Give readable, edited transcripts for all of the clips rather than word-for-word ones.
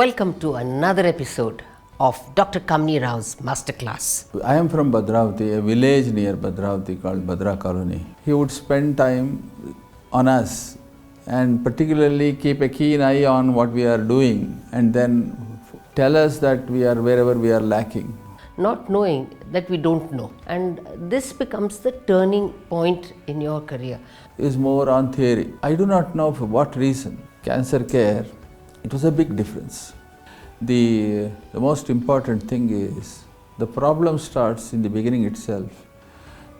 Welcome to another episode of Dr. Kamini Rao's Masterclass. I am from Bhadravati, a village near Bhadravati called Bhadra Colony. He would spend time on us and particularly keep a keen eye on what we are doing and then tell us that we are wherever we are lacking. Not knowing that we don't know. And this becomes the turning point in your career. Is more on theory. I do not know for what reason. Cancer care, it was a big difference. The most important thing is the problem starts in the beginning itself.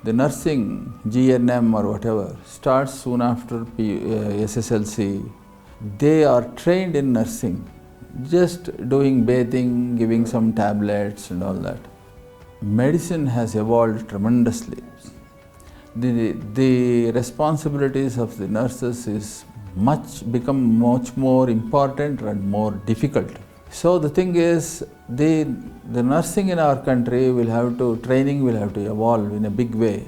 The nursing, GNM or whatever, starts soon after SSLC. They are trained in nursing, just doing bathing, giving some tablets and all that. Medicine has evolved tremendously. The responsibilities of the nurses is become much more important and more difficult. So the thing is, the nursing in our country training will have to evolve in a big way.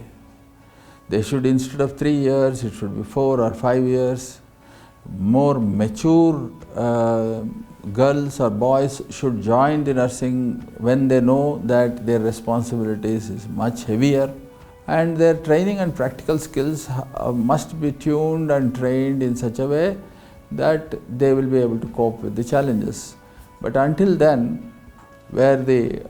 They should, instead of 3 years, it should be 4 or 5 years. More mature girls or boys should join the nursing when they know that their responsibilities is much heavier. And their training and practical skills must be tuned and trained in such a way that they will be able to cope with the challenges. But until then, where the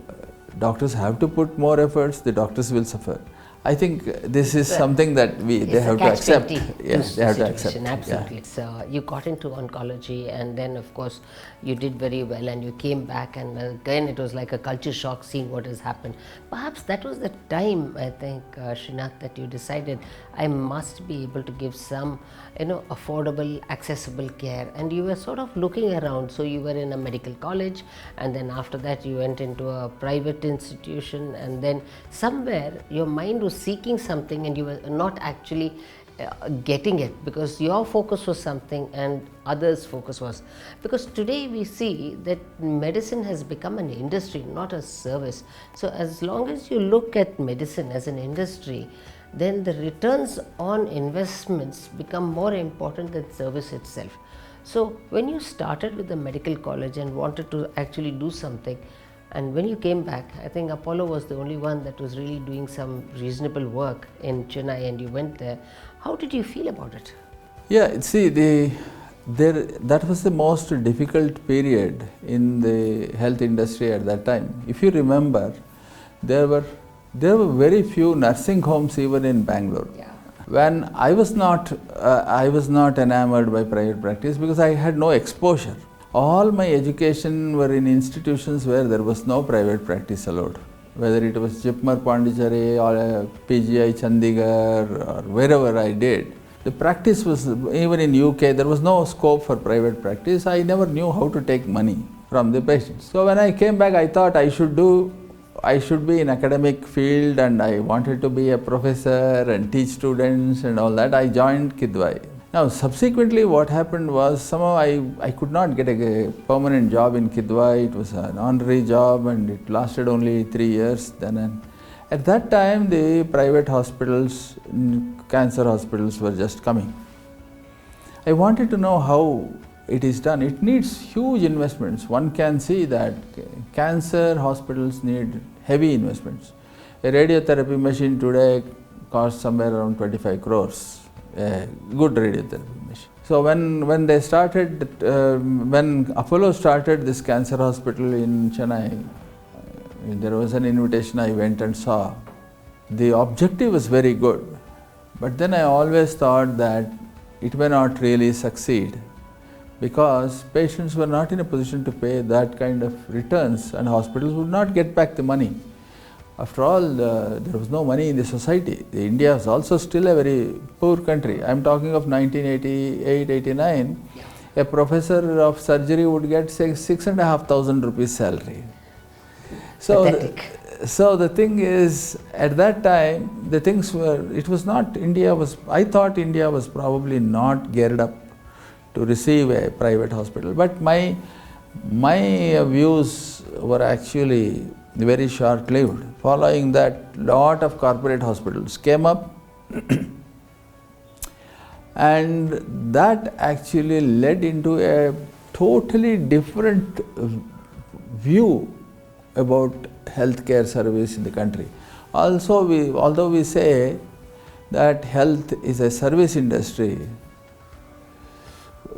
doctors have to put more efforts, the doctors will suffer. I think this is something that they have to accept. Yes, they have to accept. Absolutely. Yeah. So you got into oncology, and then of course you did very well, and you came back, and again it was like a culture shock seeing what has happened. Perhaps that was the time, I think, Srinath, that you decided I must be able to give some, affordable, accessible care, and you were sort of looking around. So you were in a medical college, and then after that you went into a private institution, and then somewhere your mind was seeking something and you were not actually getting it, because your focus was something and others' focus was. Because today we see that medicine has become an industry, not a service. So as long as you look at medicine as an industry, then the returns on investments become more important than service itself. So when you started with the medical college and wanted to actually do something, and when you came back, I think Apollo was the only one that was really doing some reasonable work in Chennai, and you went there. How did you feel about it? Yeah, see, that was the most difficult period in the health industry at that time. If you remember, there were very few nursing homes even in Bangalore. Yeah. When I was not enamored by private practice because I had no exposure. All my education were in institutions where there was no private practice allowed. Whether it was Jipmar Pondicherry or PGI Chandigarh or wherever I did. The practice was, even in UK, there was no scope for private practice. I never knew how to take money from the patients. So when I came back, I thought I should be in academic field, and I wanted to be a professor and teach students and all that. I joined Kidwai. Now subsequently what happened was, somehow I could not get a permanent job in Kidwai. It was an honorary job and it lasted only 3 years then. At that time the private hospitals, cancer hospitals were just coming. I wanted to know how it is done. It needs huge investments. One can see that cancer hospitals need heavy investments. A radiotherapy machine today costs somewhere around 25 crores. A good radiotherapy machine. So when they started, when Apollo started this cancer hospital in Chennai, there was an invitation, I went and saw. The objective was very good, but then I always thought that it may not really succeed because patients were not in a position to pay that kind of returns and hospitals would not get back the money. After all, there was no money in the society. India is also still a very poor country. I am talking of 1988-89. Yeah. A professor of surgery would get say 6,500 rupees salary. Pathetic. So the thing is, at that time, the things were, it was not, I thought India was probably not geared up to receive a private hospital. But my views were actually very short-lived. Following that, lot of corporate hospitals came up and that actually led into a totally different view about healthcare service in the country. Also, although we say that health is a service industry,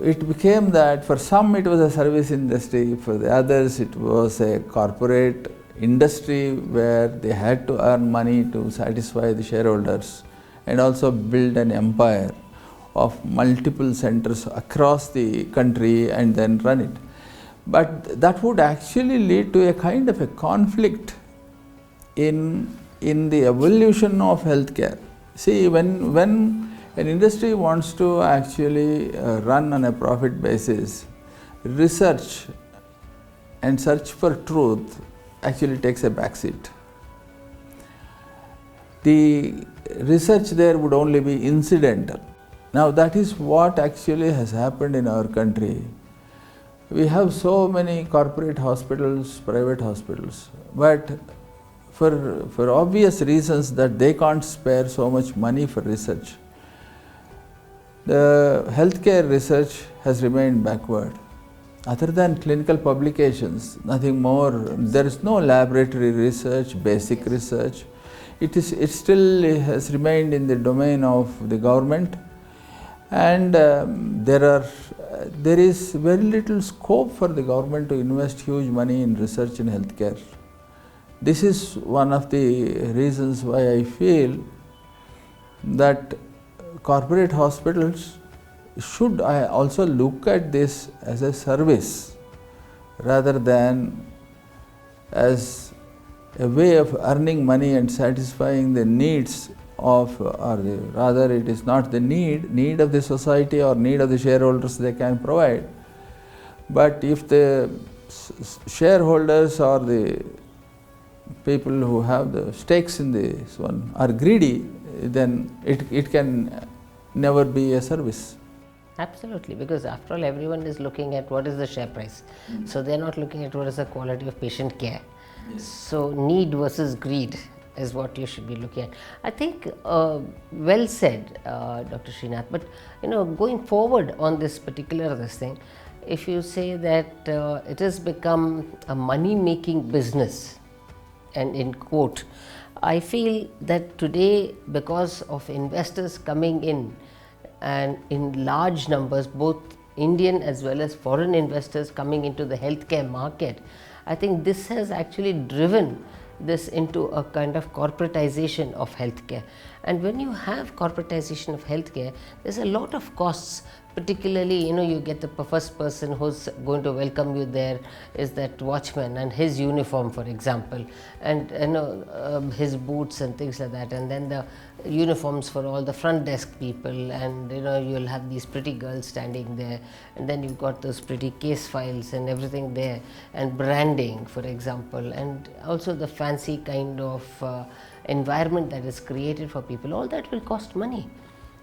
it became that for some it was a service industry, for the others it was a corporate industry where they had to earn money to satisfy the shareholders and also build an empire of multiple centers across the country and then run it. But that would actually lead to a kind of a conflict in the evolution of healthcare. See, when an industry wants to actually run on a profit basis, research and search for truth actually takes a backseat. The research there would only be incidental. Now that is what actually has happened in our country. We have so many corporate hospitals, private hospitals, but for obvious reasons that they can't spare so much money for research, the healthcare research has remained backward. Other than clinical publications, nothing more. There is no laboratory research, basic research. It still has remained in the domain of the government, and there is very little scope for the government to invest huge money in research in healthcare. This is one of the reasons why I feel that corporate hospitals should also look at this as a service rather than as a way of earning money and satisfying the needs of, rather it is not the need of the society or need of the shareholders they can provide. But if the shareholders or the people who have the stakes in this one are greedy, then it can never be a service. Absolutely, because after all, everyone is looking at what is the share price. So they're not looking at what is the quality of patient care. So need versus greed is what you should be looking at. I think well said, Dr. Srinath. But going forward on this particular thing, if you say that it has become a money-making business, and in quote, I feel that today, because of investors coming in and in large numbers, both Indian as well as foreign investors coming into the healthcare market, I think this has actually driven this into a kind of corporatization of healthcare. And when you have corporatization of healthcare, there's a lot of costs. Particularly, you get the first person who's going to welcome you there is that watchman and his uniform, for example, and his boots and things like that, and then the uniforms for all the front desk people, and you'll have these pretty girls standing there, and then you've got those pretty case files and everything there, and branding, for example, and also the fancy kind of environment that is created for people. All that will cost money.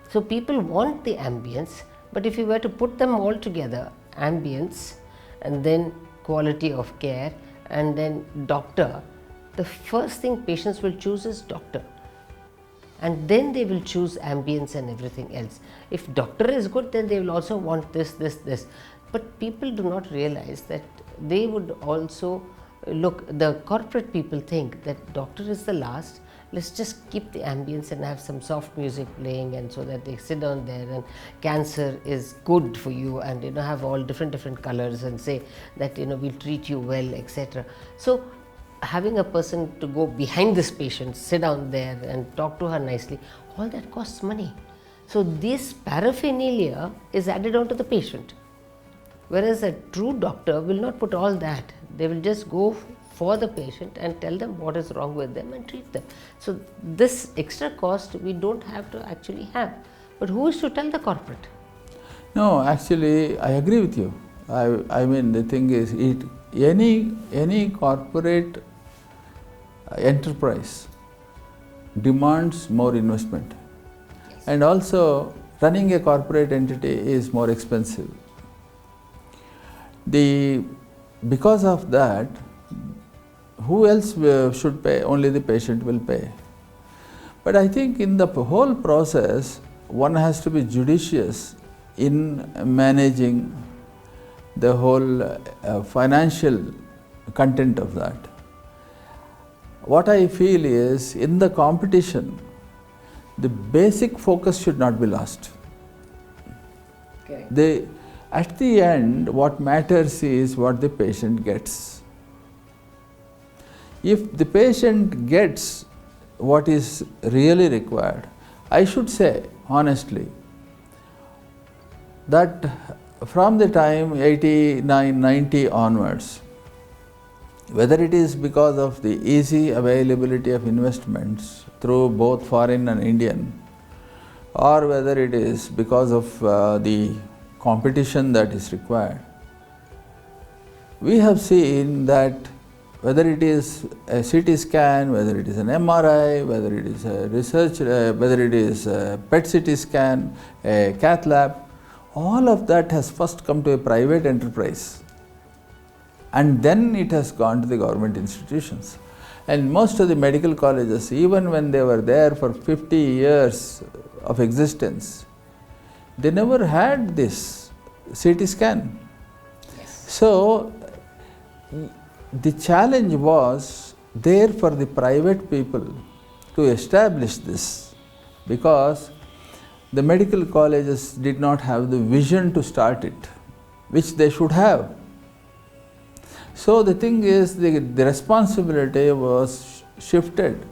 So people want the ambience. But if you were to put them all together, ambience and then quality of care and then doctor, the first thing patients will choose is doctor. And then they will choose ambience and everything else. If doctor is good, then they will also want this. But people do not realize that they would also look, the corporate people think that doctor is the last. Let's just keep the ambience and have some soft music playing, and so that they sit down there, and cancer is good for you, and have all different colors and say that we'll treat you well, etc. So having a person to go behind this patient, sit down there and talk to her nicely, all that costs money. So this paraphernalia is added on to the patient, whereas a true doctor will not put all that. They will just go for the patient and tell them what is wrong with them and treat them. So this extra cost we don't have to actually have. But who is to tell the corporate? No, actually I agree with you. I mean, the thing is, any corporate enterprise demands more investment. Yes. And also running a corporate entity is more expensive. Because of that, who else should pay? Only the patient will pay. But I think in the whole process, one has to be judicious in managing the whole financial content of that. What I feel is, in the competition, the basic focus should not be lost. Okay. At the end, what matters is what the patient gets. If the patient gets what is really required, I should say honestly that from the time 89, 90 onwards, whether it is because of the easy availability of investments through both foreign and Indian, or whether it is because of the competition that is required, we have seen that whether it is a CT scan, whether it is an MRI, whether it is a research, whether it is a PET CT scan, a cath lab, all of that has first come to a private enterprise, and then it has gone to the government institutions. And most of the medical colleges, even when they were there for 50 years of existence, they never had this CT scan. Yes. So the challenge was there for the private people to establish this, because the medical colleges did not have the vision to start it, which they should have. So the thing is, the responsibility was shifted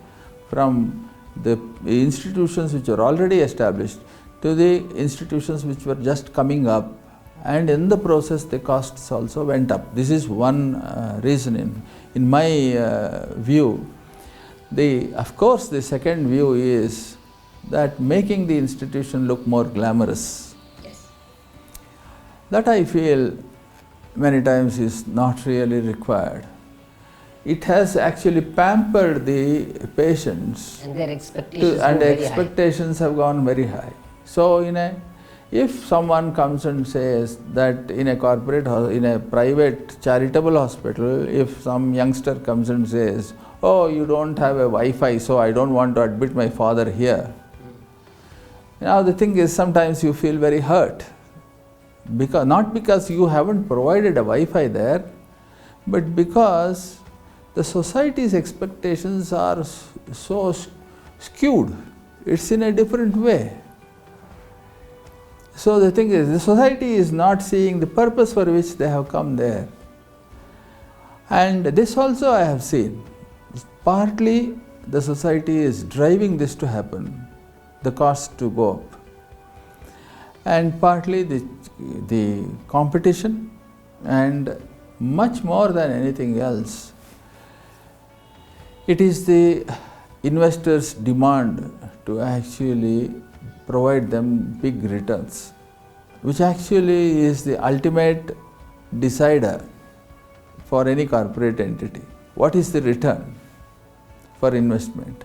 from the institutions which were already established to the institutions which were just coming up, and in the process the costs also went up. This is one reason in my view. Of course, the second view is that making the institution look more glamorous. Yes. That I feel many times is not really required. It has actually pampered the patients, And their expectations and go very expectations have gone very high. So if someone comes and says that in a private charitable hospital, if some youngster comes and says, "Oh, you don't have a Wi-Fi, so I don't want to admit my father here." Now the thing is, sometimes you feel very hurt, not because you haven't provided a Wi-Fi there, but because the society's expectations are so skewed. It's in a different way. So the thing is, the society is not seeing the purpose for which they have come there. And this also I have seen. Partly the society is driving this to happen, the cost to go up. And partly the competition, and much more than anything else, it is the investors' demand to actually provide them big returns, which actually is the ultimate decider for any corporate entity. What is the return for investment?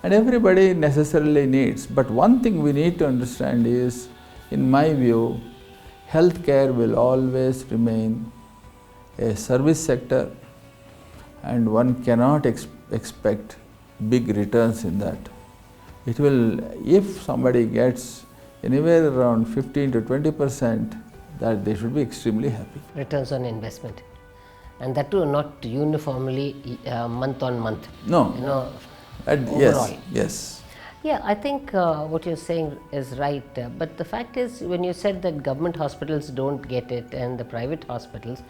And everybody necessarily needs. But one thing we need to understand is, in my view, healthcare will always remain a service sector, and one cannot expect big returns in that. It will, if somebody gets anywhere around 15 to 20%, that they should be extremely happy. returns on investment, and that too not uniformly month on month. No. Overall. Yes. Yeah, I think what you're saying is right, but the fact is, when you said that government hospitals don't get it and the private hospitals,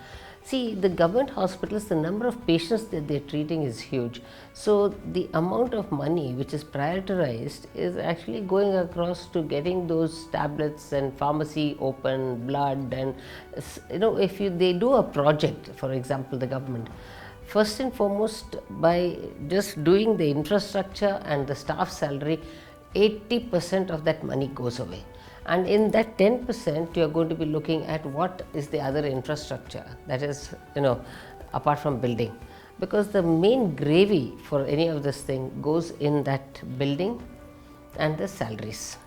see, the government hospitals, the number of patients that they're treating is huge. So the amount of money which is prioritized is actually going across to getting those tablets and pharmacy open, blood, and if they do a project, for example, the government, first and foremost, by just doing the infrastructure and the staff salary, 80% of that money goes away. And in that 10%, you are going to be looking at what is the other infrastructure, that is, apart from building. Because the main gravy for any of this thing goes in that building and the salaries.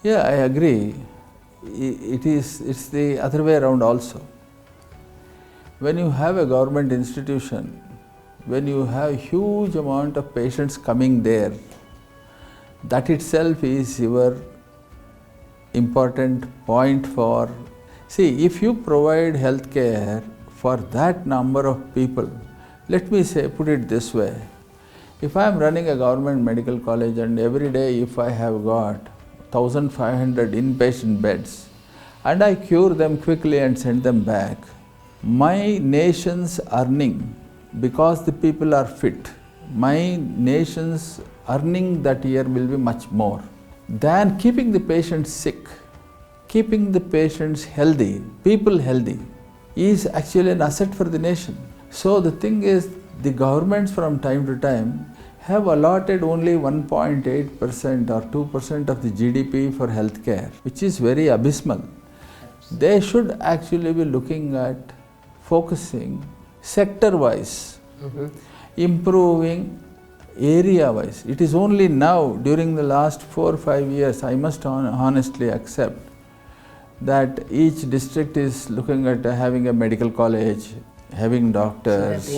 Yeah, I agree. It's the other way around also. When you have a government institution, when you have huge amount of patients coming there, that itself is your important point for See, if you provide health care for that number of people, let me say, put it this way, if I am running a government medical college and every day if I have got 1500 inpatient beds and I cure them quickly and send them back, my nation's earning, because the people are fit, my nation's earning that year will be much more than keeping the patients sick. Keeping the patients healthy, people healthy, is actually an asset for the nation. So the thing is, the governments from time to time have allotted only 1.8% or 2% of the GDP for healthcare, which is very abysmal. They should actually be looking at focusing sector-wise, improving area-wise. It is only now, during the last 4 or 5 years, I must honestly accept that each district is looking at having a medical college, having doctors,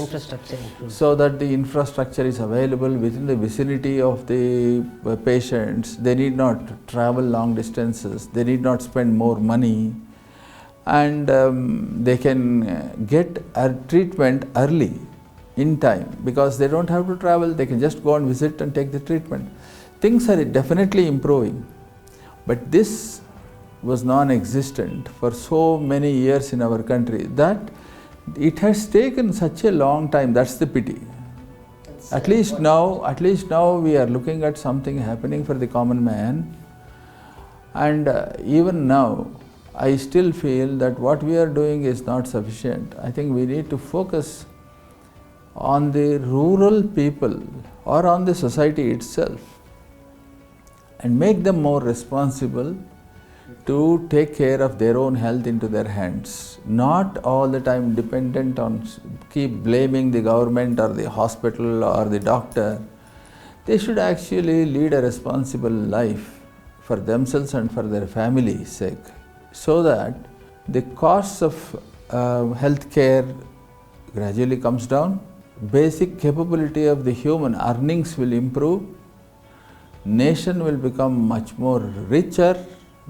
so that the infrastructure is available within the vicinity of the patients. They need not travel long distances, they need not spend more money, and they can get a treatment early in time because they don't have to travel, they can just go and visit and take the treatment. Things are definitely improving, but this was non-existent for so many years in our country that it has taken such a long time. That's the pity. At least now we are looking at something happening for the common man, and even now I still feel that what we are doing is not sufficient. I think we need to focus on the rural people or on the society itself and make them more responsible to take care of their own health into their hands, not all the time dependent on, keep blaming the government or the hospital or the doctor. They should actually lead a responsible life for themselves and for their family's sake, so that the costs of health care gradually comes down, basic capability of the human earnings will improve, nation will become much more richer,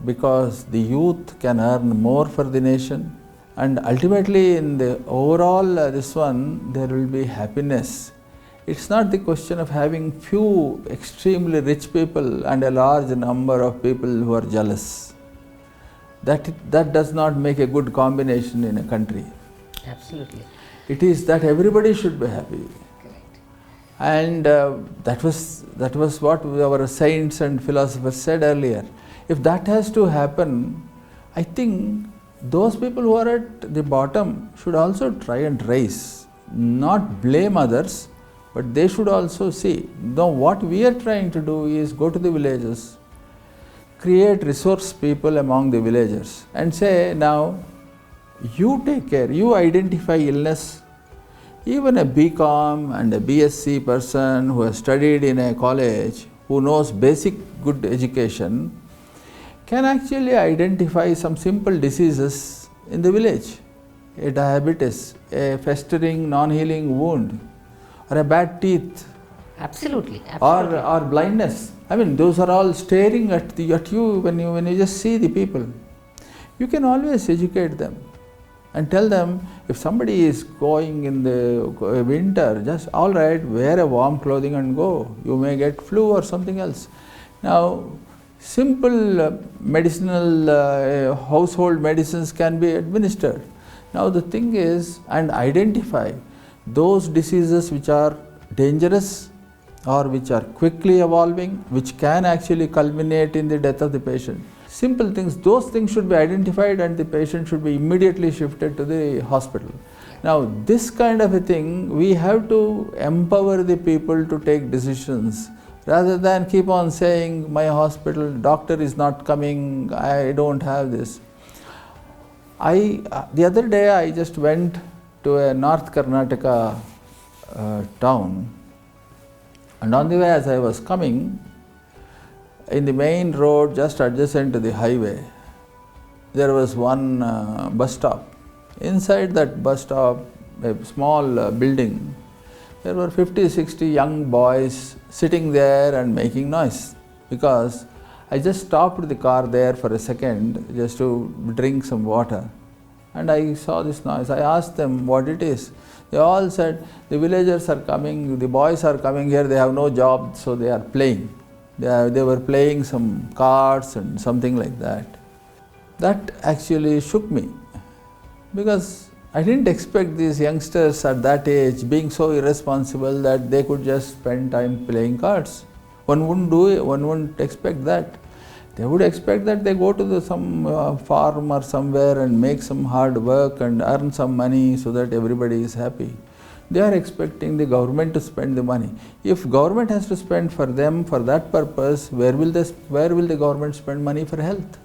because the youth can earn more for the nation, and ultimately in the overall there will be happiness. It's not the question of having few extremely rich people and a large number of people who are jealous. That does not make a good combination in a country. Absolutely. It is that everybody should be happy. Correct. And that was what our saints and philosophers said earlier. If that has to happen, I think those people who are at the bottom should also try and rise, not blame others, but they should also see. Now what we are trying to do is go to the villages, create resource people among the villagers and say, now you take care, you identify illness. Even a BCom and a BSc person who has studied in a college, who knows basic good education, can actually identify some simple diseases in the village. A diabetes, a festering non-healing wound, or a bad teeth. Absolutely. Or blindness. I mean, those are all staring at you when you just see the people. You can always educate them and tell them, if somebody is going in the winter, just all right, wear a warm clothing and go. You may get flu or something else. Now, simple medicinal household medicines can be administered. Now the thing is, and identify those diseases which are dangerous or which are quickly evolving, which can actually culminate in the death of the patient. Simple things, those things should be identified and the patient should be immediately shifted to the hospital. Now this kind of a thing, we have to empower the people to take decisions, rather than keep on saying, my hospital, doctor is not coming, I don't have this. The other day I just went to a North Karnataka town, and on the way as I was coming, in the main road just adjacent to the highway, there was one bus stop. Inside that bus stop, a small building, there were 50-60 young boys sitting there and making noise, because I just stopped the car there for a second just to drink some water. And I saw this noise. I asked them what it is. They all said, the villagers are coming, the boys are coming here, they have no job, so they are playing. They were playing some cards and something like that. That actually shook me, because I didn't expect these youngsters at that age being so irresponsible that they could just spend time playing cards. One wouldn't do it, one wouldn't expect that. They would expect that they go to some farm or somewhere and make some hard work and earn some money so that everybody is happy. They are expecting the government to spend the money. If government has to spend for them for that purpose, where will the government spend money for health?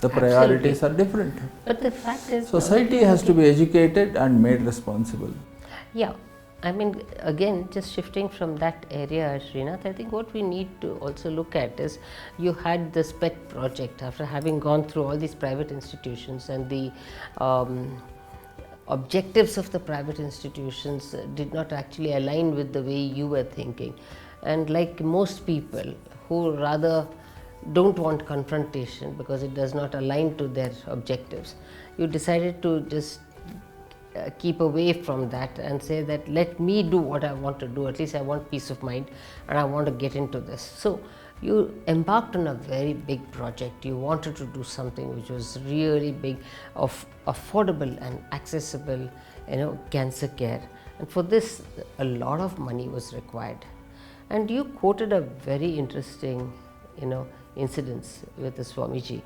The priorities are different. But the fact is, society has to be educated and made responsible. Yeah, I mean, again, just shifting from that area, Srinath, I think what we need to also look at is, you had this pet project after having gone through all these private institutions, and the objectives of the private institutions did not actually align with the way you were thinking. And like most people who rather don't want confrontation because it does not align to their objectives, you decided to just keep away from that and say that let me do what I want to do, at least I want peace of mind and I want to get into this. So you embarked on a very big project. You wanted to do something which was really big, of affordable and accessible, cancer care, and for this a lot of money was required. And you quoted a very interesting incidents with the Swamiji.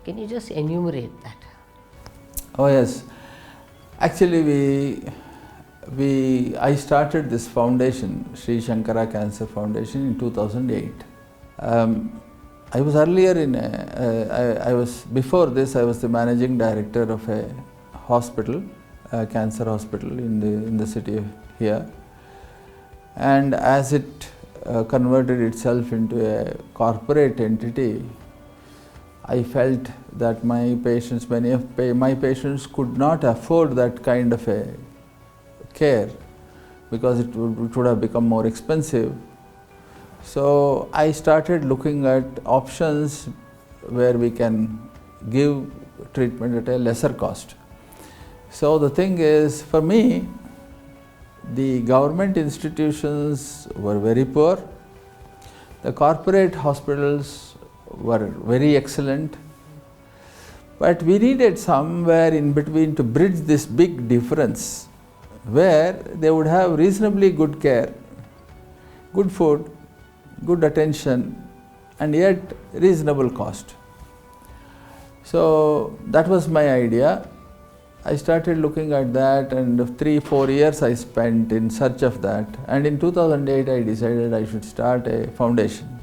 Can you just enumerate that? Oh yes, actually I started this foundation, Sri Shankara Cancer Foundation, in 2008. I was earlier before this I was the managing director of a hospital, a cancer hospital in the city here, and as it converted itself into a corporate entity, I felt that many of my patients could not afford that kind of a care because it would have become more expensive. So I started looking at options where we can give treatment at a lesser cost. So the thing is, for me, the government institutions were very poor, the corporate hospitals were very excellent, but we needed somewhere in between to bridge this big difference where they would have reasonably good care, good food, good attention, and yet reasonable cost. So that was my idea. I started looking at that, and 3-4 years I spent in search of that, and in 2008 I decided I should start a foundation.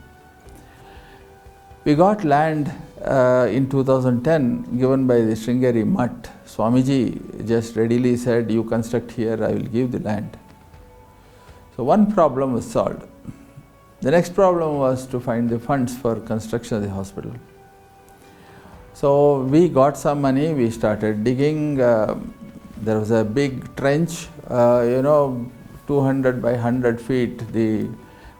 We got land in 2010 given by the Sringeri Mutt. Swamiji just readily said, you construct here, I will give the land. So one problem was solved. The next problem was to find the funds for construction of the hospital. So we got some money, we started digging. There was a big trench, 200 by 100 feet. The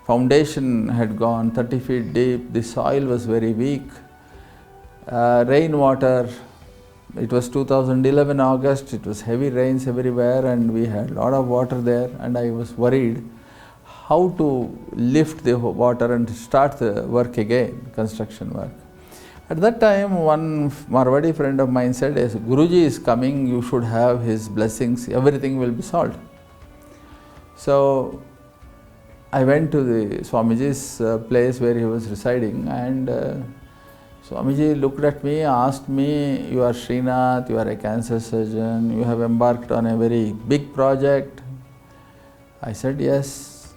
foundation had gone 30 feet deep. The soil was very weak. Rainwater, it was 2011 August, it was heavy rains everywhere and we had a lot of water there, and I was worried how to lift the water and start the work again, construction work. At that time, one Marwadi friend of mine said, as Guruji is coming, you should have his blessings, everything will be solved. So I went to the Swamiji's place where he was residing, and Swamiji looked at me, asked me, you are Srinath, you are a cancer surgeon, you have embarked on a very big project. I said yes.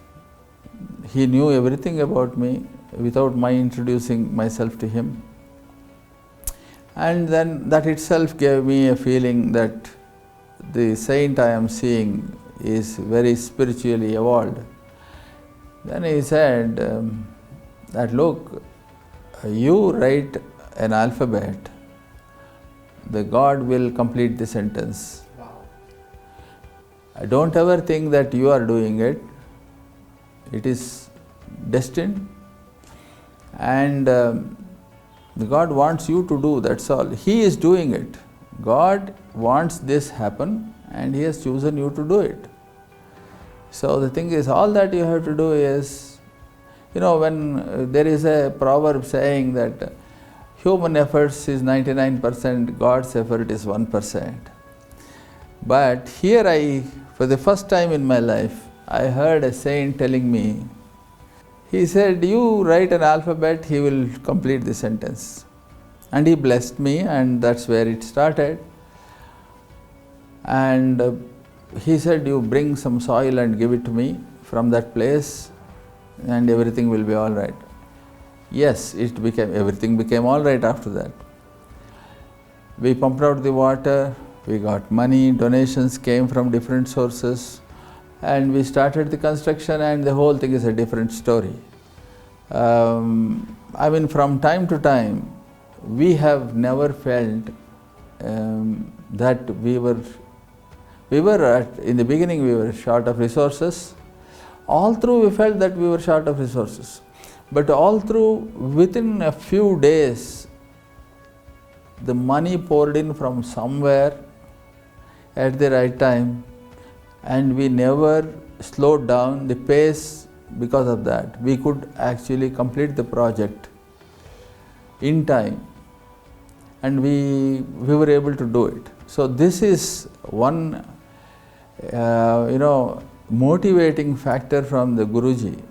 He knew everything about me without my introducing myself to him. And then that itself gave me a feeling that the saint I am seeing is very spiritually evolved. Then he said that, look, you write an alphabet, the God will complete the sentence. Wow. Don't ever think that you are doing it. It is destined, and the God wants you to do, that's all. He is doing it. God wants this happen and He has chosen you to do it. So the thing is, all that you have to do is, when there is a proverb saying that human efforts is 99%, God's effort is 1%. But here for the first time in my life, I heard a saint telling me, he said, you write an alphabet, he will complete the sentence. And he blessed me, and that's where it started. And he said, you bring some soil and give it to me from that place, and everything will be all right. Yes, everything became all right after that. We pumped out the water, we got money, donations came from different sources, and we started the construction, and the whole thing is a different story. From time to time, we have never felt that in the beginning we were short of resources. All through we felt that we were short of resources. But all through, within a few days, the money poured in from somewhere at the right time, and we never slowed down the pace. Because of that, we could actually complete the project in time, and we were able to do it. So this is one motivating factor from the Guruji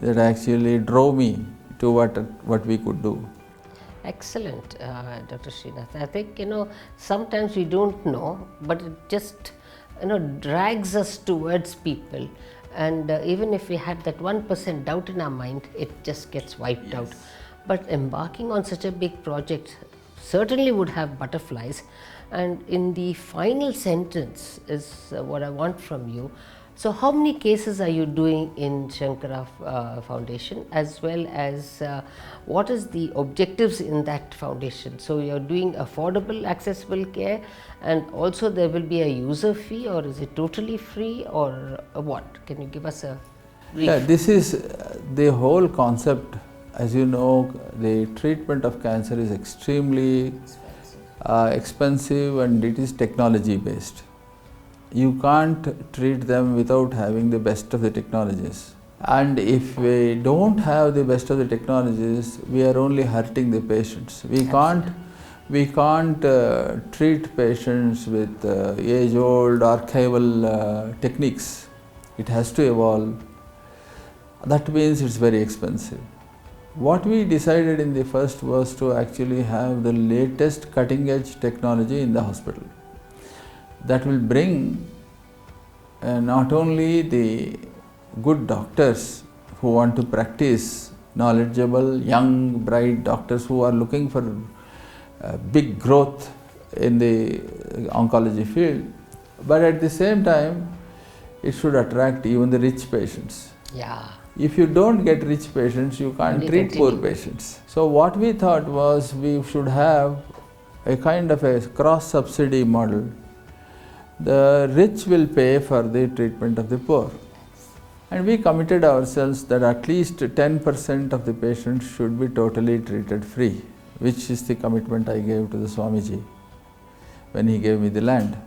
that actually drove me to what we could do. Excellent, Dr. Srinath. I think, sometimes we don't know, but it just, drags us towards people. And even if we had that 1% doubt in our mind, it just gets wiped out. But embarking on such a big project certainly would have butterflies. And in the final sentence is what I want from you. So how many cases are you doing in Shankara Foundation, as well as what is the objectives in that foundation? So you're doing affordable, accessible care, and also there will be a user fee, or is it totally free, or what? Can you give us a brief? Yeah, this is the whole concept. As you know, the treatment of cancer is extremely expensive, and it is technology based. You can't treat them without having the best of the technologies. And if we don't have the best of the technologies, we are only hurting the patients. We can't treat patients with age-old archival techniques. It has to evolve. That means it's very expensive. What we decided in the first was to actually have the latest cutting-edge technology in the hospital. That will bring not only the good doctors who want to practice, knowledgeable, young, bright doctors who are looking for big growth in the oncology field, but at the same time, it should attract even the rich patients. Yeah. If you don't get rich patients, you can't treat poor patients. So what we thought was we should have a kind of a cross-subsidy model. The rich will pay for the treatment of the poor. And we committed ourselves that at least 10% of the patients should be totally treated free, which is the commitment I gave to the Swamiji when he gave me the land.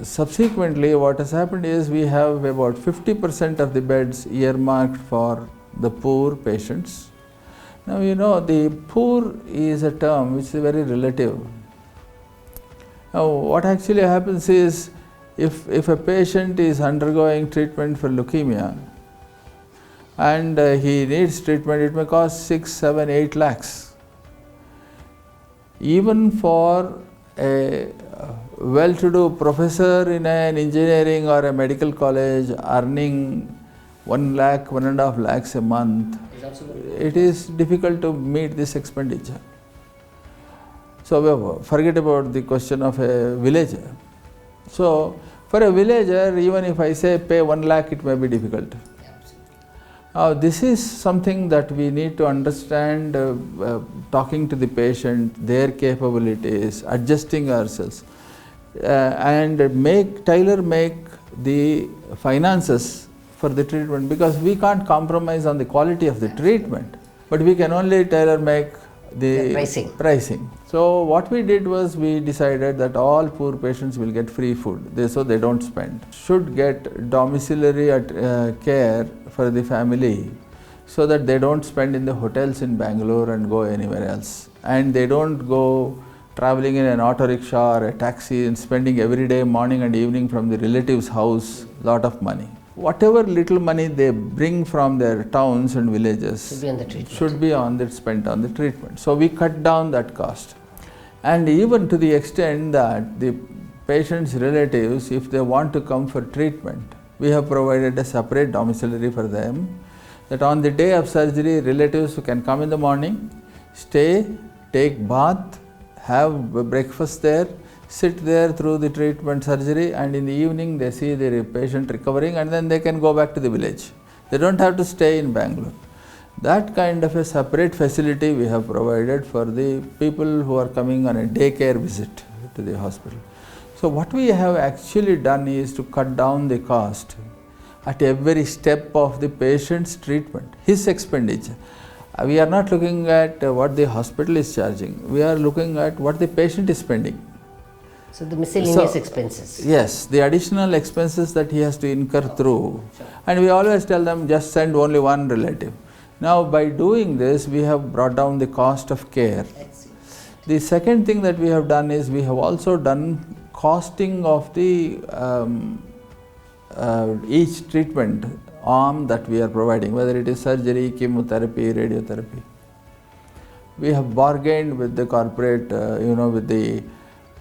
Subsequently, what has happened is we have about 50% of the beds earmarked for the poor patients. Now, the poor is a term which is very relative. Now, what actually happens is, if a patient is undergoing treatment for leukemia and he needs treatment, it may cost 6, 7, 8 lakhs. Even for a well-to-do professor in an engineering or a medical college earning 1 lakh, 1.5 lakhs a month, it is difficult to meet this expenditure. So forget about the question of a villager. So for a villager, even if I say pay 1 lakh, it may be difficult. This is something that we need to understand, talking to the patient, their capabilities, adjusting ourselves, and tailor-make the finances for the treatment, because we can't compromise on the quality of the treatment, but we can only tailor-make The pricing. So what we did was we decided that all poor patients will get free food, so they don't spend. Should get domiciliary care for the family, so that they don't spend in the hotels in Bangalore and go anywhere else, and they don't go traveling in an auto rickshaw or a taxi and spending every day morning and evening from the relative's house lot of money. Whatever little money they bring from their towns and villages should be spent on the treatment. So we cut down that cost, and even to the extent that the patient's relatives, if they want to come for treatment, we have provided a separate domiciliary for them, that on the day of surgery, relatives can come in the morning, stay, take bath, have breakfast there, sit there through the treatment surgery, and in the evening they see the patient recovering, and then they can go back to the village. They don't have to stay in Bangalore. That kind of a separate facility we have provided for the people who are coming on a daycare visit to the hospital. So what we have actually done is to cut down the cost at every step of the patient's treatment, his expenditure. We are not looking at what the hospital is charging, we are looking at what the patient is spending. So the miscellaneous expenses. Yes, the additional expenses that he has to incur through. Sure. And we always tell them, just send only one relative. Now by doing this, we have brought down the cost of care. The second thing that we have done is we have also done costing of the each treatment arm that we are providing, whether it is surgery, chemotherapy, radiotherapy. We have bargained with the corporate, with the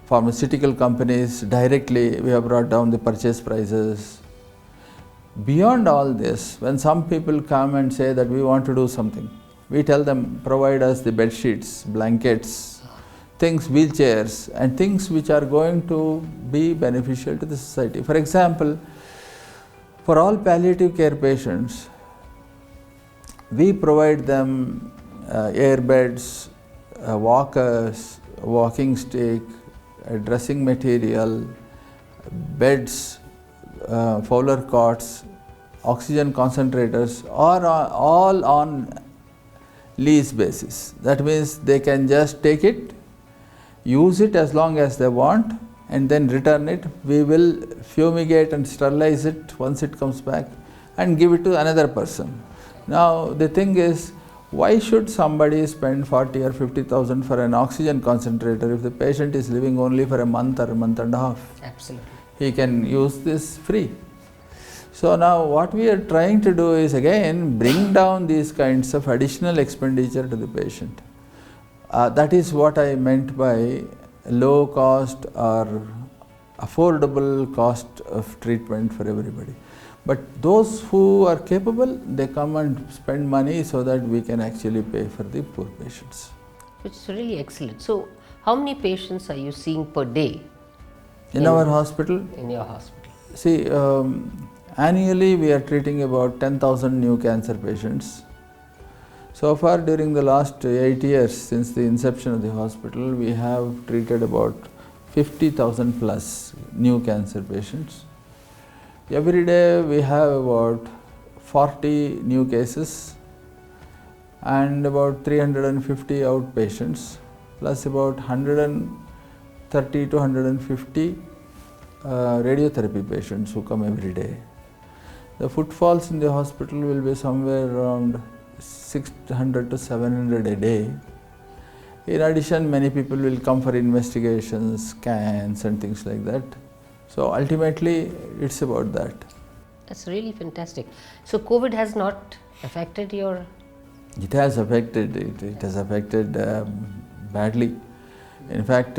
pharmaceutical companies directly. We have brought down the purchase prices. Beyond all this, when some people come and say that we want to do something, we tell them, provide us the bed sheets, blankets, things, wheelchairs, and things which are going to be beneficial to the society. For example, for all palliative care patients, we provide them air beds, walkers, walking stick, dressing material, beds, Fowler cots, oxygen concentrators, all on lease basis. That means they can just take it, use it as long as they want, and then return it. We will fumigate and sterilize it once it comes back and give it to another person. Now the thing is, why should somebody spend 40 or 50,000 for an oxygen concentrator if the patient is living only for a month or a month and a half? Absolutely. He can use this free. So now what we are trying to do is again bring down these kinds of additional expenditure to the patient. That is what I meant by low cost or affordable cost of treatment for everybody. But those who are capable, they come and spend money so that we can actually pay for the poor patients. Which is really excellent. So how many patients are you seeing per day? In our hospital? In your hospital. See, annually we are treating about 10,000 new cancer patients. So far during the last 8 years since the inception of the hospital, we have treated about 50,000 plus new cancer patients. Every day we have about 40 new cases and about 350 outpatients, plus about 130 to 150 radiotherapy patients who come every day. The footfalls in the hospital will be somewhere around 600 to 700 a day. In addition, many people will come for investigations, scans and things like that. So ultimately, it's about that. That's really fantastic. So COVID has not affected your... It has affected, it has affected badly. In fact,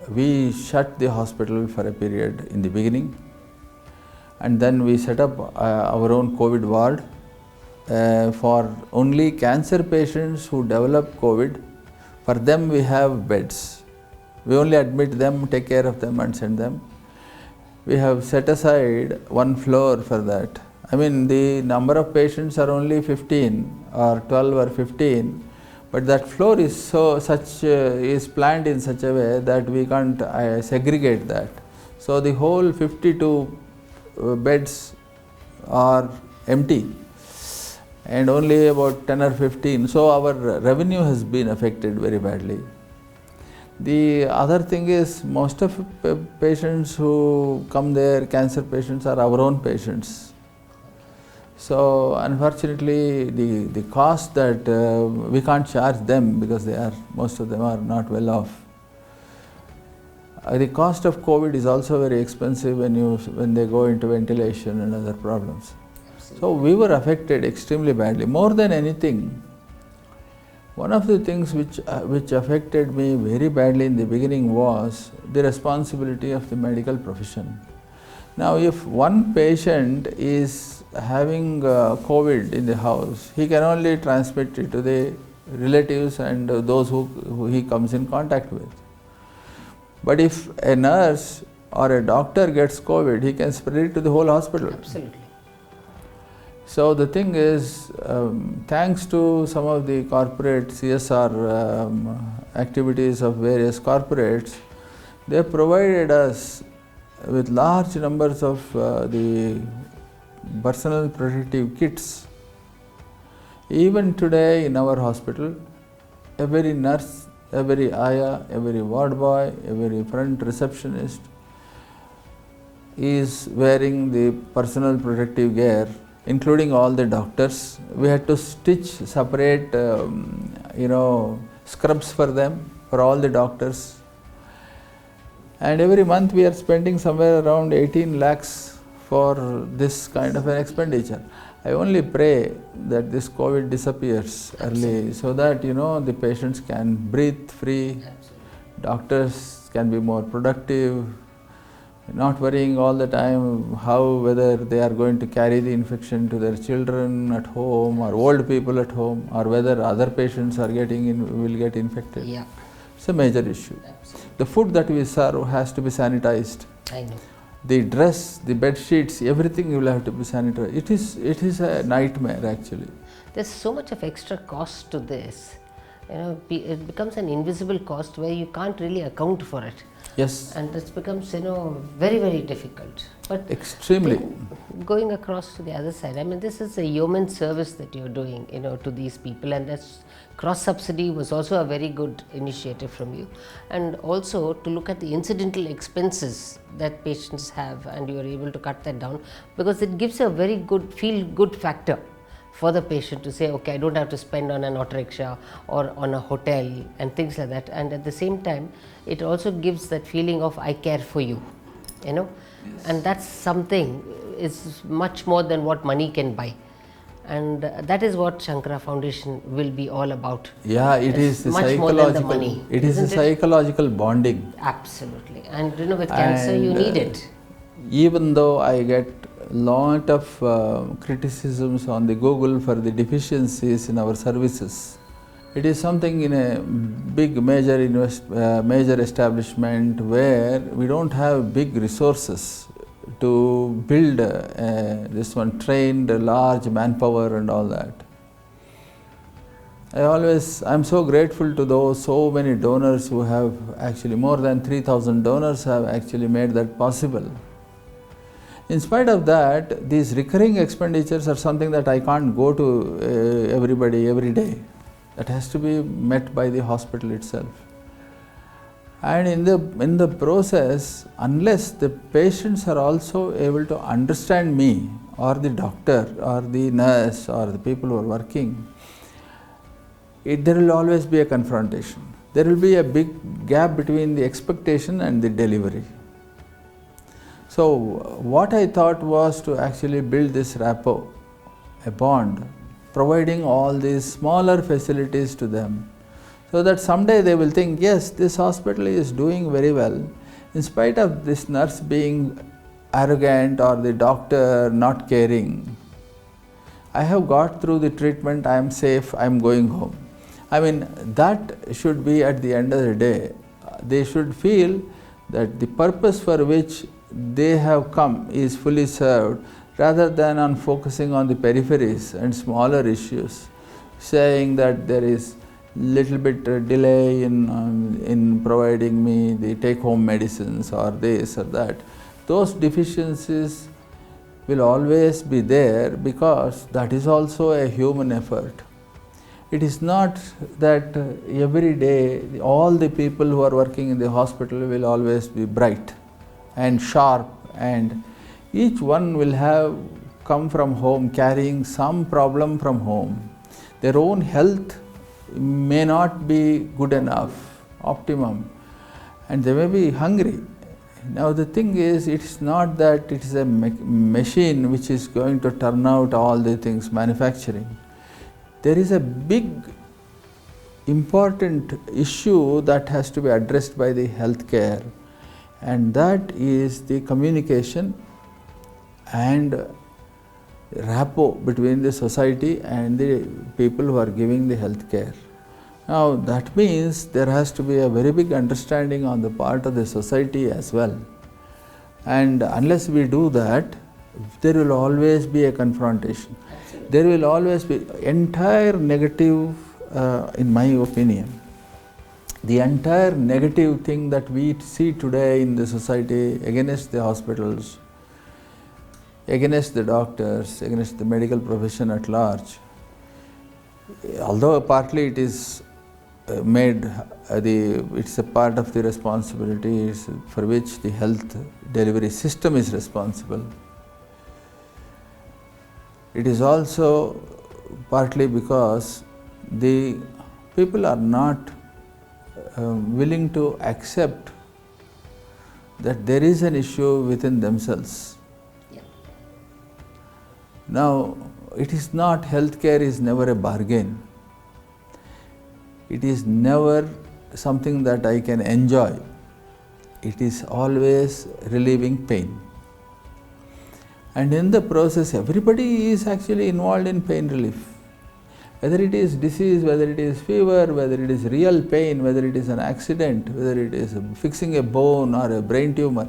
we shut the hospital for a period in the beginning, and then we set up our own COVID ward for only cancer patients who develop COVID. For them we have beds. We only admit them, take care of them and send them. We have set aside one floor for that. I mean, the number of patients are only 15 or 12 or 15, but that floor is is planned in such a way that we can't segregate that. So the whole 52 beds are empty. and only about 10 or 15. So our revenue has been affected very badly. The other thing is, most of patients who come there, cancer patients, are our own patients. So unfortunately, the cost that we can't charge them, because most of them are not well off. The cost of COVID is also very expensive when they go into ventilation and other problems. So we were affected extremely badly. More than anything, one of the things which affected me very badly in the beginning was the responsibility of the medical profession. Now, if one patient is having COVID in the house, he can only transmit it to the relatives and those who he comes in contact with. But if a nurse or a doctor gets COVID, he can spread it to the whole hospital. Absolutely. So the thing is, thanks to some of the corporate CSR activities of various corporates, they provided us with large numbers of the personal protective kits. Even today in our hospital, every nurse, every ayah, every ward boy, every front receptionist is wearing the personal protective gear, including all the doctors. We had to stitch separate, scrubs for them, for all the doctors. And every month we are spending somewhere around 18 lakhs for this kind of an expenditure. I only pray that this COVID disappears early, so that the patients can breathe free, doctors can be more productive, not worrying all the time whether they are going to carry the infection to their children at home or old people at home, or whether other patients will get infected. Yeah. It's a major issue. Absolutely. The food that we serve has to be sanitized. I know. The dress, the bed sheets, everything will have to be sanitized. It is a nightmare actually. There's so much of extra cost to this. It becomes an invisible cost where you can't really account for it. Yes. And this becomes, very, very difficult. But extremely. Going across to the other side, this is a yeoman service that you're doing, to these people, and that's cross-subsidy was also a very good initiative from you. And also to look at the incidental expenses that patients have, and you are able to cut that down, because it gives a very good feel-good factor for the patient to say, okay, I don't have to spend on an auto rickshaw or on a hotel and things like that. And at the same time, it also gives that feeling of I care for you, Yes. And that's something is much more than what money can buy. And that is what Shankara Foundation will be all about. Yeah, it is much more than the money. It is a psychological bonding. Absolutely. And with cancer, you need it. Even though I get lot of criticisms on the Google for the deficiencies in our services, it is something in a big major establishment where we don't have big resources to build trained large manpower and all that. I'm so grateful to so many donors who have actually, more than 3,000 donors have actually made that possible. In spite of that, these recurring expenditures are something that I can't go to everybody every day. That has to be met by the hospital itself. And in the process, unless the patients are also able to understand me, or the doctor, or the nurse, or the people who are working, there will always be a confrontation. There will be a big gap between the expectation and the delivery. So what I thought was to actually build this rapport, a bond, providing all these smaller facilities to them, so that someday they will think, yes, this hospital is doing very well, in spite of this nurse being arrogant or the doctor not caring. I have got through the treatment, I am safe, I am going home. That should be at the end of the day. They should feel that the purpose for which they have come is fully served, rather than on focusing on the peripheries and smaller issues, saying that there is little bit delay in providing me the take-home medicines or this or that. Those deficiencies will always be there, because that is also a human effort. It is not that every day all the people who are working in the hospital will always be bright and sharp, and each one will have come from home carrying some problem from home. Their own health may not be good enough, optimum, and they may be hungry. Now the thing is, it is not that it is a machine which is going to turn out all the things manufacturing. There is a big important issue that has to be addressed by the healthcare, and that is the communication and rapport between the society and the people who are giving the health care. Now that means there has to be a very big understanding on the part of the society as well, and unless we do that, there will always be a confrontation. There will always be entire negative, in my opinion, the entire negative thing that we see today in the society against the hospitals, against the doctors, against the medical profession at large, although partly it is it's a part of the responsibilities for which the health delivery system is responsible. It is also partly because the people are not willing to accept that there is an issue within themselves. Now, it is not, healthcare is never a bargain. It is never something that I can enjoy. It is always relieving pain. And in the process, everybody is actually involved in pain relief. Whether it is disease, whether it is fever, whether it is real pain, whether it is an accident, whether it is fixing a bone or a brain tumor.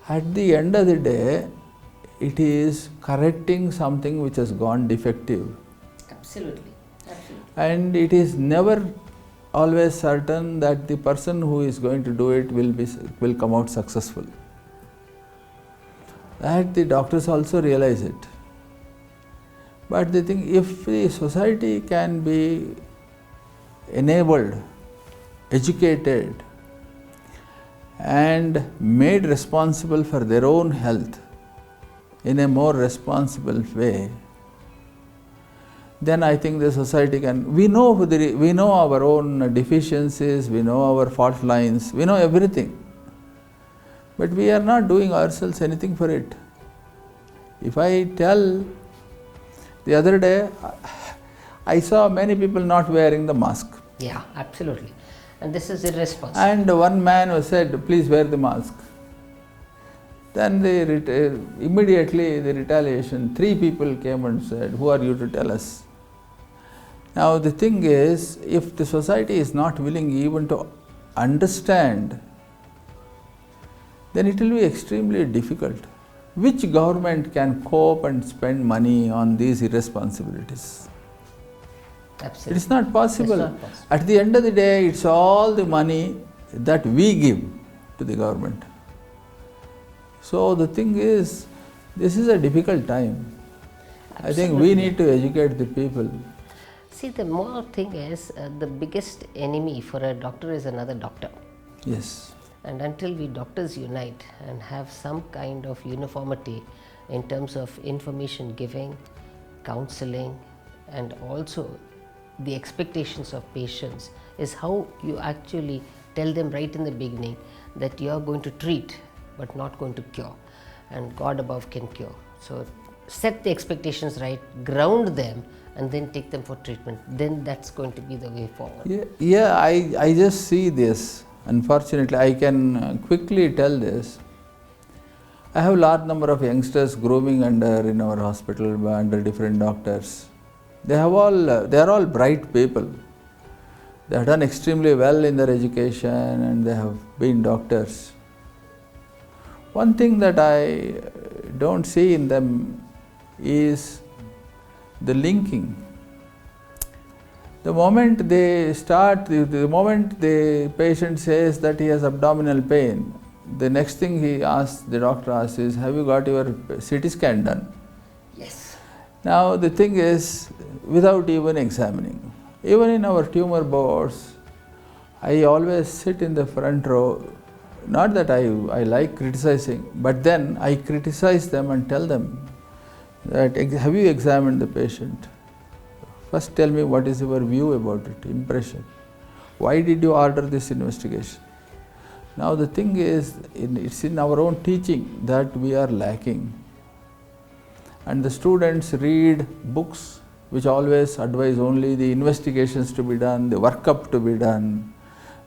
At the end of the day, it is correcting something which has gone defective. Absolutely. Absolutely. And it is never always certain that the person who is going to do it will come out successful. That the doctors also realize it. But the thing, if the society can be enabled, educated, and made responsible for their own health in a more responsible way, then I think the society can. We know our own deficiencies, we know our fault lines, we know everything. But we are not doing ourselves anything for it. If I tell, the other day, I saw many people not wearing the mask. Yeah, absolutely. And this is irresponsible. And one man said, please wear the mask. Then immediately the retaliation, 3 people came and said, who are you to tell us? Now the thing is, if the society is not willing even to understand, then it will be extremely difficult. Which government can cope and spend money on these irresponsibilities? Absolutely. It is not possible. It's not possible. At the end of the day, it's all the money that we give to the government. So the thing is, this is a difficult time. Absolutely. I think we need to educate the people. See, the more thing is, the biggest enemy for a doctor is another doctor. Yes. And until we doctors unite and have some kind of uniformity in terms of information giving, counseling, and also the expectations of patients, is how you actually tell them right in the beginning that you are going to treat but not going to cure, and God above can cure. So set the expectations right, ground them, and then take them for treatment. Then that's going to be the way forward. Yeah, I just see this. Unfortunately, I can quickly tell this. I have a large number of youngsters grooming in our hospital under different doctors. They are all bright people. They have done extremely well in their education and they have been doctors. One thing that I don't see in them is the linking. The moment they start, the moment the patient says that he has abdominal pain, the next thing the doctor asks is, have you got your CT scan done? Yes. Now the thing is, without even examining, even in our tumor boards, I always sit in the front row. Not that I like criticizing, but then I criticize them and tell them that, have you examined the patient? First tell me what is your view about it, impression. Why did you order this investigation? Now the thing is, it's in our own teaching that we are lacking. And the students read books which always advise only the investigations to be done, the workup to be done.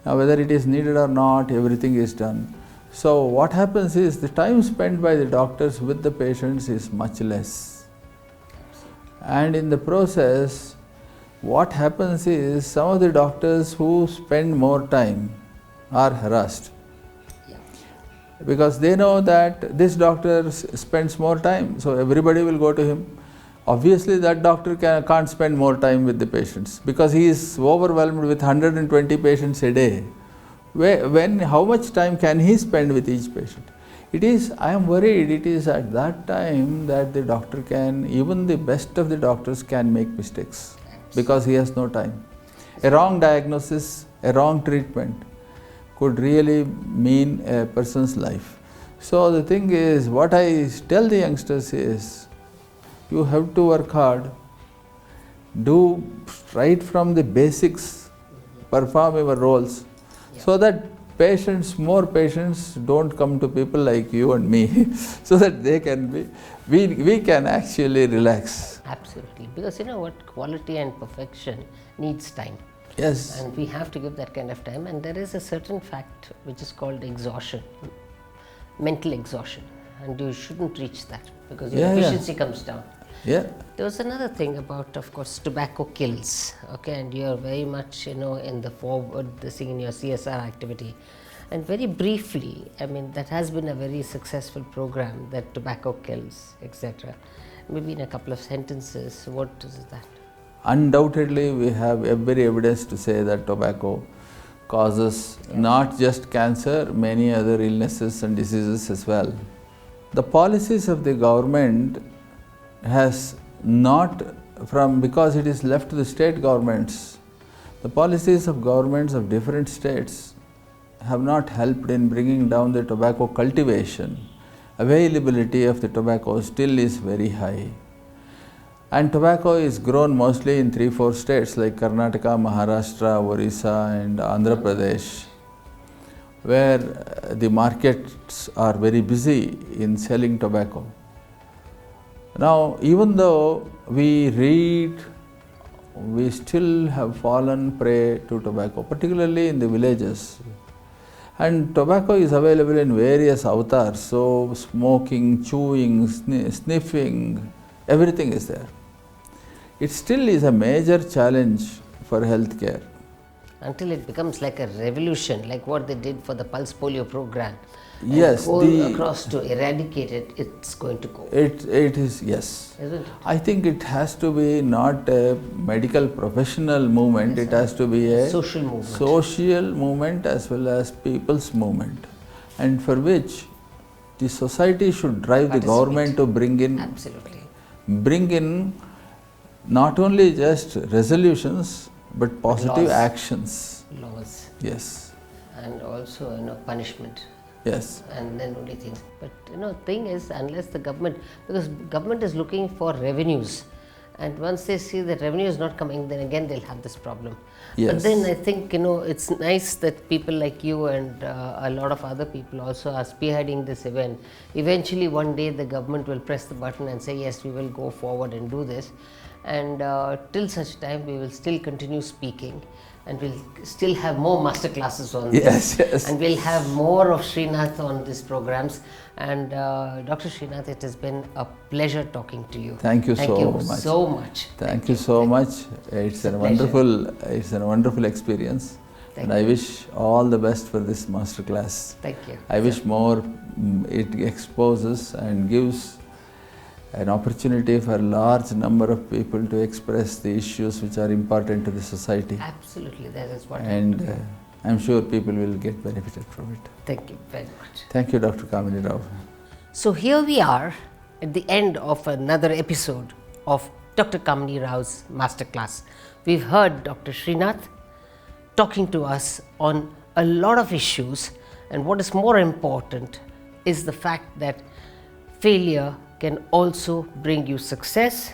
Now whether it is needed or not, everything is done. So what happens is, the time spent by the doctors with the patients is much less. And in the process, what happens is, some of the doctors who spend more time are harassed. Because they know that this doctor spends more time, so everybody will go to him. Obviously that doctor can't spend more time with the patients, because he is overwhelmed with 120 patients a day. How much time can he spend with each patient? I am worried, it is at that time that the doctor even the best of the doctors can make mistakes, because he has no time. A wrong diagnosis, a wrong treatment could really mean a person's life. So the thing is, what I tell the youngsters is, you have to work hard, do right from the basics, perform your roles, so that more patients don't come to people like you and me, so that we can actually relax. Absolutely, because you know what, quality and perfection needs time. Yes. And we have to give that kind of time, and there is a certain fact which is called exhaustion, mental exhaustion, and you shouldn't reach that, because your efficiency comes down. Yeah. There was another thing about, of course, tobacco kills, okay, and you are very much, in the forward, this thing in your CSR activity. And very briefly, I mean, that has been a very successful program, that tobacco kills, etc. Maybe in a couple of sentences, what is that? Undoubtedly, we have every evidence to say that tobacco causes not just cancer, many other illnesses and diseases as well. The policies of the government has not because it is left to the state governments, the policies of governments of different states have not helped in bringing down the tobacco cultivation. Availability of the tobacco still is very high. And tobacco is grown mostly in 3-4 states like Karnataka, Maharashtra, Orissa and Andhra Pradesh, where the markets are very busy in selling tobacco. Now, even though we read, we still have fallen prey to tobacco, particularly in the villages. And tobacco is available in various avatars, so smoking, chewing, sniffing, everything is there. It still is a major challenge for healthcare. Until it becomes like a revolution, like what they did for the Pulse Polio program. Yes. Across to eradicate it, it's going to go. It is, yes. Isn't it? I think it has to be not a medical professional movement, it has to be a social movement as well as people's movement, and for which the society should drive the government to bring in not only just resolutions but positive actions. Laws. Yes. And also, punishment. Yes. And then only things. But thing is, unless the government, because government is looking for revenues, and once they see that revenue is not coming, then again they'll have this problem. Yes. But then I think, it's nice that people like you and a lot of other people also are spearheading this event. Eventually one day the government will press the button and say, yes, we will go forward and do this. And till such time we will still continue speaking, and we'll still have more master classes on this. Yes. And we'll have more of Srinath on these programs. And Dr. Srinath, it has been a pleasure talking to you. Thank you so much. Thank you so much. It's a wonderful experience. And I wish all the best for this master class. Thank you. I wish more it exposes and gives an opportunity for a large number of people to express the issues which are important to the society. Absolutely, that is what. I'm sure people will get benefited from it. Thank you very much. Thank you, Dr. Kamini Rao. So here we are at the end of another episode of Dr. Kamini Rao's masterclass. We've heard Dr. Srinath talking to us on a lot of issues, and what is more important is the fact that failure can also bring you success.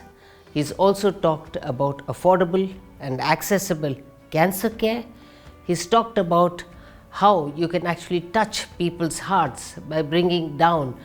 He's also talked about affordable and accessible cancer care. He's talked about how you can actually touch people's hearts by bringing down,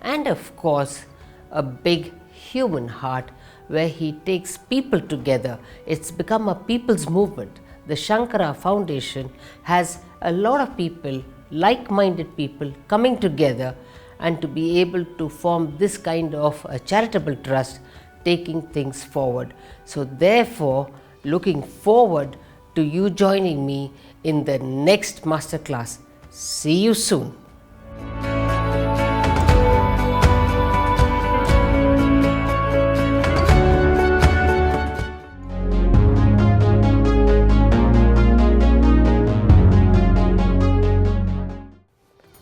and of course, a big human heart where he takes people together. It's become a people's movement. The Shankara Foundation has a lot of people, like-minded people, coming together, and to be able to form this kind of a charitable trust, taking things forward. So therefore, looking forward to you joining me in the next masterclass. See you soon.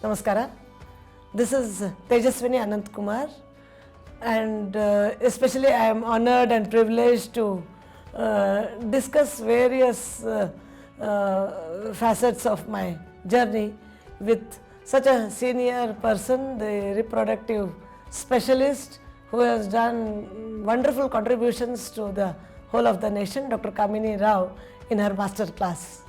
Namaskara. This is Tejaswini Anant Kumar, and especially I am honored and privileged to discuss various facets of my journey with such a senior person, the reproductive specialist who has done wonderful contributions to the whole of the nation, Dr. Kamini Rao, in her master class.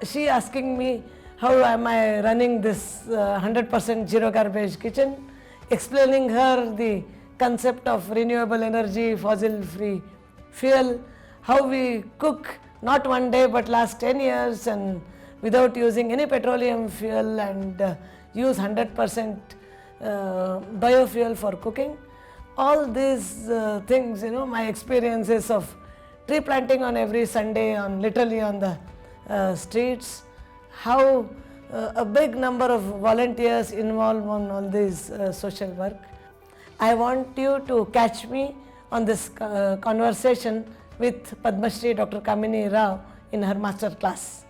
She asking me how am I running this 100% zero garbage kitchen, explaining her the concept of renewable energy, fossil free fuel, how we cook not one day but last 10 years and without using any petroleum fuel, and use 100% biofuel for cooking. All these things, my experiences of tree planting on every Sunday, literally on the streets, how a big number of volunteers involved on all this social work. I want you to catch me on this conversation with Padma Shri Dr. Kamini Rao in her master class.